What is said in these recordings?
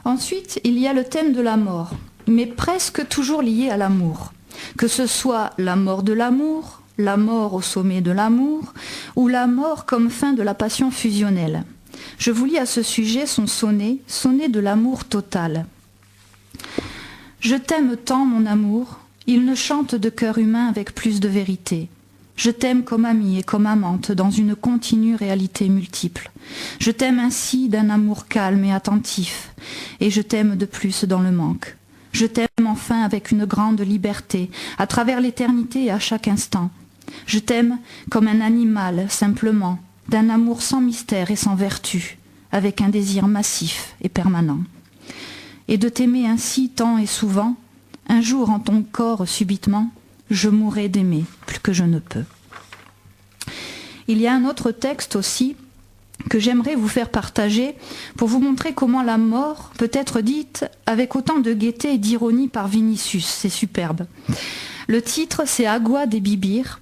Ensuite, il y a le thème de la mort, mais presque toujours lié à l'amour. Que ce soit la mort de l'amour, la mort au sommet de l'amour, ou la mort comme fin de la passion fusionnelle. Je vous lis à ce sujet son sonnet de l'amour total. Je t'aime tant, mon amour, il ne chante de cœur humain avec plus de vérité. Je t'aime comme amie et comme amante dans une continue réalité multiple. Je t'aime ainsi d'un amour calme et attentif, et je t'aime de plus dans le manque. Je t'aime enfin avec une grande liberté, à travers l'éternité et à chaque instant. Je t'aime comme un animal, simplement, d'un amour sans mystère et sans vertu, avec un désir massif et permanent. Et de t'aimer ainsi tant et souvent, un jour en ton corps subitement, je mourrai d'aimer plus que je ne peux. Il y a un autre texte aussi que j'aimerais vous faire partager pour vous montrer comment la mort peut être dite avec autant de gaieté et d'ironie par Vinicius. C'est superbe. Le titre, c'est Agua de Bibir,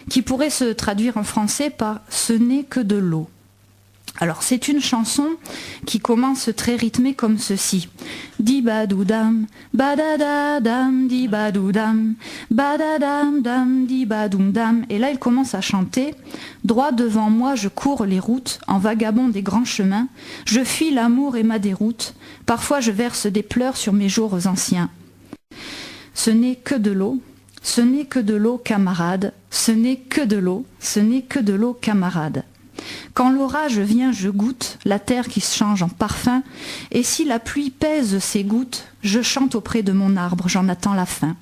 qui pourrait se traduire en français par « Ce n'est que de l'eau ». Alors c'est une chanson qui commence très rythmée comme ceci. Di badoudam, badadadam, di badoudam, badadam dam, di badoum dam. Et là il commence à chanter. Droit devant moi je cours les routes, en vagabond des grands chemins. Je fuis l'amour et ma déroute. Parfois je verse des pleurs sur mes jours anciens. Ce n'est que de l'eau. Ce n'est que de l'eau, camarade. Ce n'est que de l'eau. Ce n'est que de l'eau, camarade. Quand l'orage vient, je goûte la terre qui se change en parfum, et si la pluie pèse ses gouttes, je chante auprès de mon arbre, j'en attends la fin.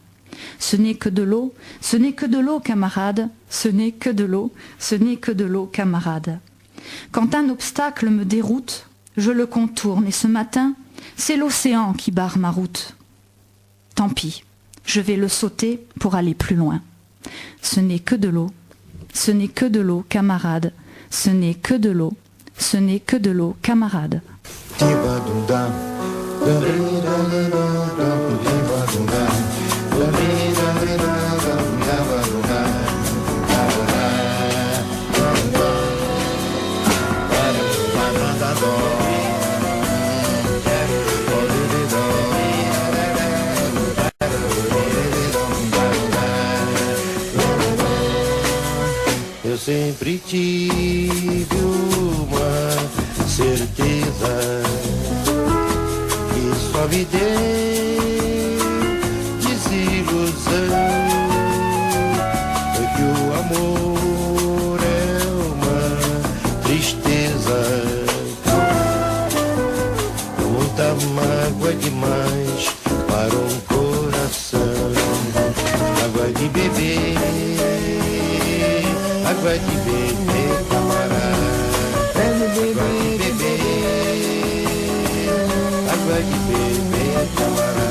Ce n'est que de l'eau, ce n'est que de l'eau, camarade, ce n'est que de l'eau, ce n'est que de l'eau, camarade. Quand un obstacle me déroute, je le contourne, et ce matin, c'est l'océan qui barre ma route. Tant pis, je vais le sauter pour aller plus loin. Ce n'est que de l'eau, ce n'est que de l'eau, camarade. Ce n'est que de l'eau, ce n'est que de l'eau, camarade. Eu sempre tive uma certeza que só me deu desilusão, que o amor é uma tristeza, muita mágoa demais para um coração, água de beber. Água de beber, camarada. Água de beber. Água de beber, camarada.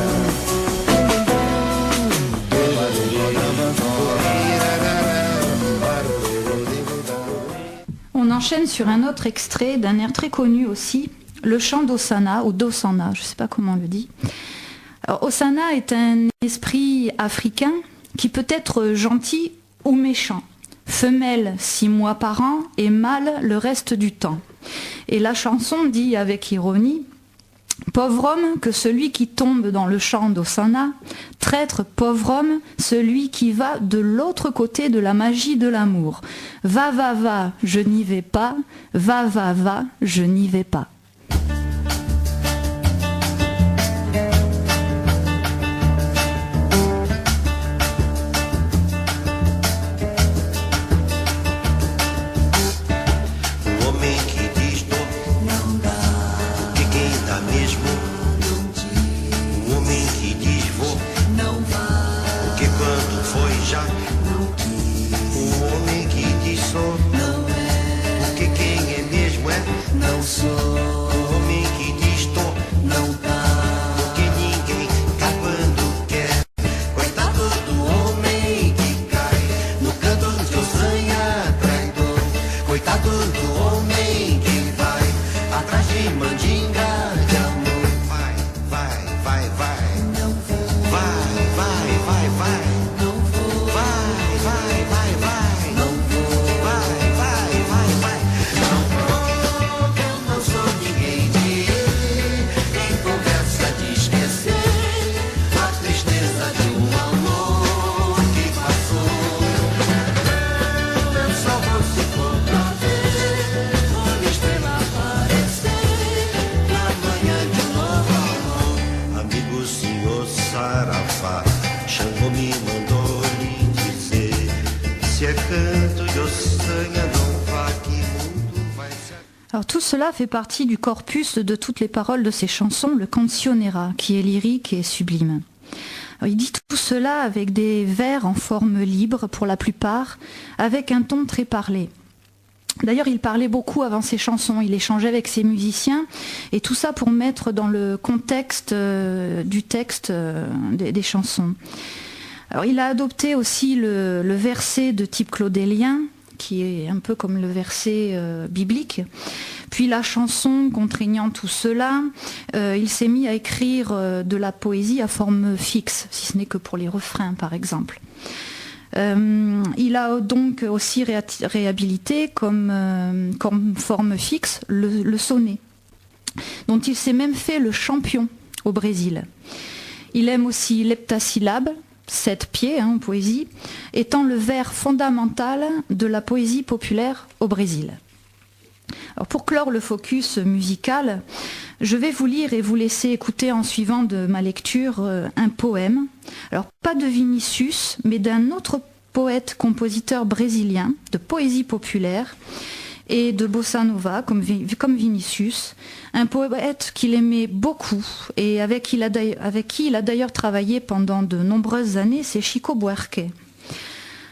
On enchaîne sur un autre extrait d'un air très connu aussi, le chant d'Hosanna, ou d'Hosanna, je ne sais pas comment on le dit. Alors, Hosanna est un esprit africain qui peut être gentil ou méchant. Femelle 6 mois par an et mâle le reste du temps. Et la chanson dit avec ironie « Pauvre homme que celui qui tombe dans le champ d'Hosanna, traître pauvre homme celui qui va de l'autre côté de la magie de l'amour. Va, va, va, je n'y vais pas, va, va, va, je n'y vais pas. » O homem que diz sou, porque quem é mesmo é não sou. cela fait partie du corpus de toutes les paroles de ses chansons, le cancionera, qui est lyrique et sublime. Alors, il dit tout cela avec des vers en forme libre pour la plupart, avec un ton très parlé. D'ailleurs, il parlait beaucoup avant ses chansons, il échangeait avec ses musiciens, et tout ça pour mettre dans le contexte du texte des chansons. Alors, il a adopté aussi le verset de type claudélien, qui est un peu comme le verset biblique. Puis la chanson contraignant tout cela, il s'est mis à écrire de la poésie à forme fixe, si ce n'est que pour les refrains par exemple. Il a donc aussi réhabilité comme forme fixe le sonnet, dont il s'est même fait le champion au Brésil. Il aime aussi l'heptasyllabe, 7 pieds en poésie, étant le vers fondamental de la poésie populaire au Brésil. Alors pour clore le focus musical, je vais vous lire et vous laisser écouter en suivant de ma lecture un poème. Alors pas de Vinicius, mais d'un autre poète-compositeur brésilien de poésie populaire et de bossa nova comme Vinicius, un poète qu'il aimait beaucoup et avec qui il a d'ailleurs travaillé pendant de nombreuses années, c'est Chico Buarque.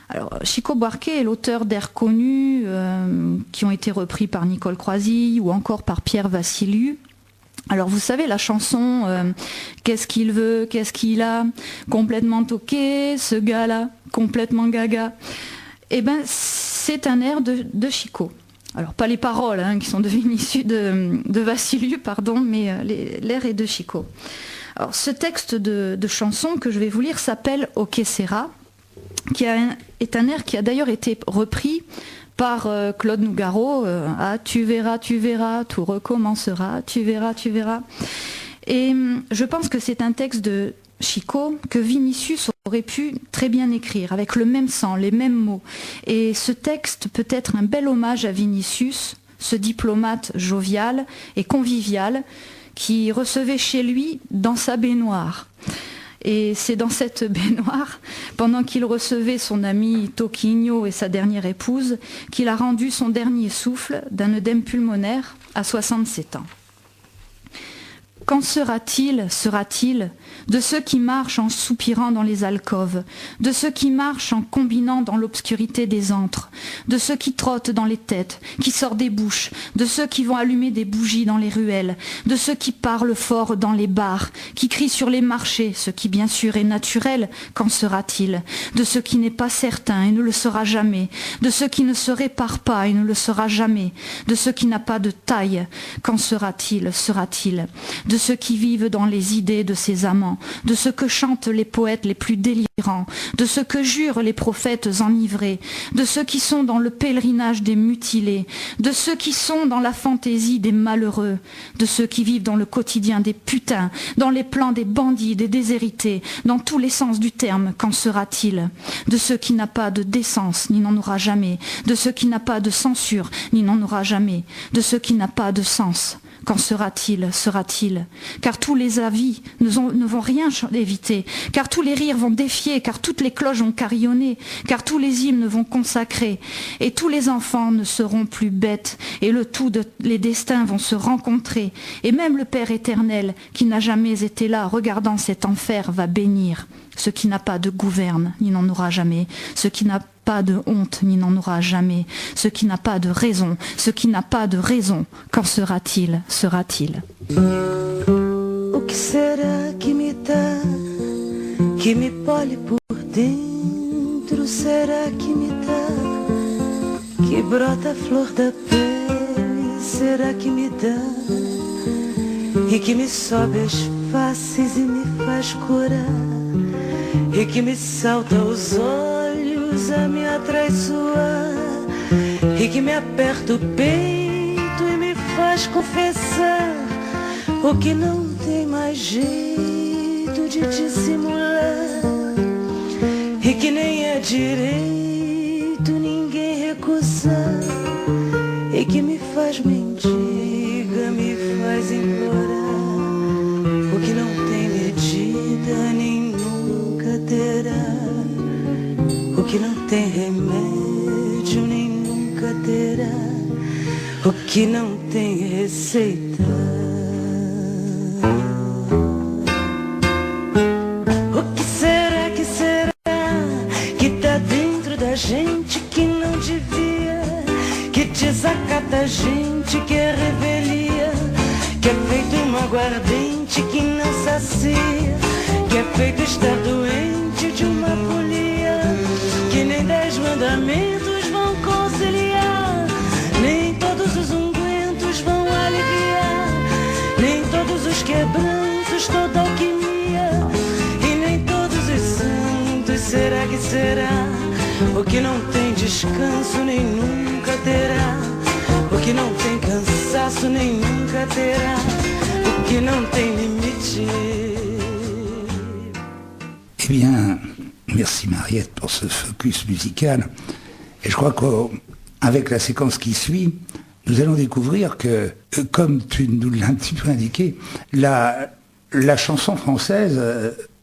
Alors, Chico Buarque est l'auteur d'airs connus qui ont été repris par Nicole Croisille ou encore par Pierre Vassiliou. Alors vous savez la chanson qu'est-ce qu'il veut, qu'est-ce qu'il a, complètement toqué, ce gars-là, complètement gaga. Eh ben c'est un air de Chico. Alors pas les paroles qui sont de Vinicius, de Vassiliou, pardon, mais l'air est de Chico. Alors ce texte de chanson que je vais vous lire s'appelle O que sera, est un air qui a d'ailleurs été repris par Claude Nougaro à tu verras, tout recommencera, tu verras. Et je pense que c'est un texte de Chico que Vinicius aurait pu très bien écrire, avec le même sang, les mêmes mots. Et ce texte peut être un bel hommage à Vinicius, ce diplomate jovial et convivial qui recevait chez lui dans sa baignoire. Et c'est dans cette baignoire, pendant qu'il recevait son ami Toquinho et sa dernière épouse, qu'il a rendu son dernier souffle d'un œdème pulmonaire à 67 ans. Quand sera-t-il de ceux qui marchent en soupirant dans les alcôves, de ceux qui marchent en combinant dans l'obscurité des antres, de ceux qui trottent dans les têtes, qui sortent des bouches, de ceux qui vont allumer des bougies dans les ruelles, de ceux qui parlent fort dans les bars, qui crient sur les marchés, ce qui bien sûr est naturel, qu'en sera-t-il? De ce qui n'est pas certain et ne le sera jamais, de ce qui ne se répare pas et ne le sera jamais, de ce qui n'a pas de taille, qu'en sera-t-il? De ceux qui vivent dans les idées de ses amants, de ce que chantent les poètes les plus délirants, de ce que jurent les prophètes enivrés, de ceux qui sont dans le pèlerinage des mutilés, de ceux qui sont dans la fantaisie des malheureux, de ceux qui vivent dans le quotidien des putains, dans les plans des bandits, des déshérités, dans tous les sens du terme, qu'en sera-t-il? De ceux qui n'a pas de décence, ni n'en aura jamais, de ceux qui n'a pas de censure, ni n'en aura jamais, de ceux qui n'a pas de sens. Qu'en sera-t-il? Car tous les avis ne vont rien éviter, car tous les rires vont défier, car toutes les cloches vont carillonner, car tous les hymnes vont consacrer, et tous les enfants ne seront plus bêtes, et les destins vont se rencontrer, et même le Père éternel, qui n'a jamais été là, regardant cet enfer, va bénir. Ce qui n'a pas de gouverne, ni n'en aura jamais. Ce qui n'a pas de honte, ni n'en aura jamais. Ce qui n'a pas de raison, qu'en sera-t-il? O que será que me dá, que me pole por dentro? Será que me dá, que brota a flor da pele? Será que me dá, e que me sobe as faces e me faz curar? E que me salta aos olhos a me atraiçoar, e que me aperta o peito e me faz confessar o que não tem mais jeito de dissimular, e que nem é direito ninguém recusar, e que me faz mendiga, me faz implorar o que não tem medida nem terá, o que não tem remédio nem nunca terá, o que não tem receita. O que será que tá dentro da gente que não devia, que desacata a gente, que é revelia, que é feito um aguardente que não sacia, que é feito estar doente de uma folia, que nem 10 mandamentos vão conciliar, nem todos os ungüentos vão aliviar, nem todos os quebrantos, toda alquimia, e nem todos os santos. Será que será? O que não tem descanso nem nunca terá, o que não tem cansaço nem nunca terá, o que não tem limite. Eh bien, merci Mariette pour ce focus musical. Et je crois qu'avec la séquence qui suit, nous allons découvrir que, comme tu nous l'as un petit peu indiqué, la chanson française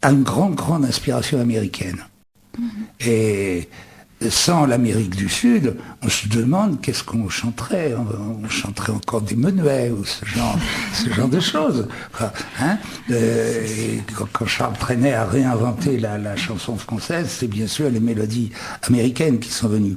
a une grande inspiration américaine. Et sans l'Amérique du Sud, on se demande qu'est-ce qu'on chanterait. On chanterait encore des menuets ou ce genre de choses. Hein, quand Charles Trenet a réinventé la chanson française, c'est bien sûr les mélodies américaines qui sont venues.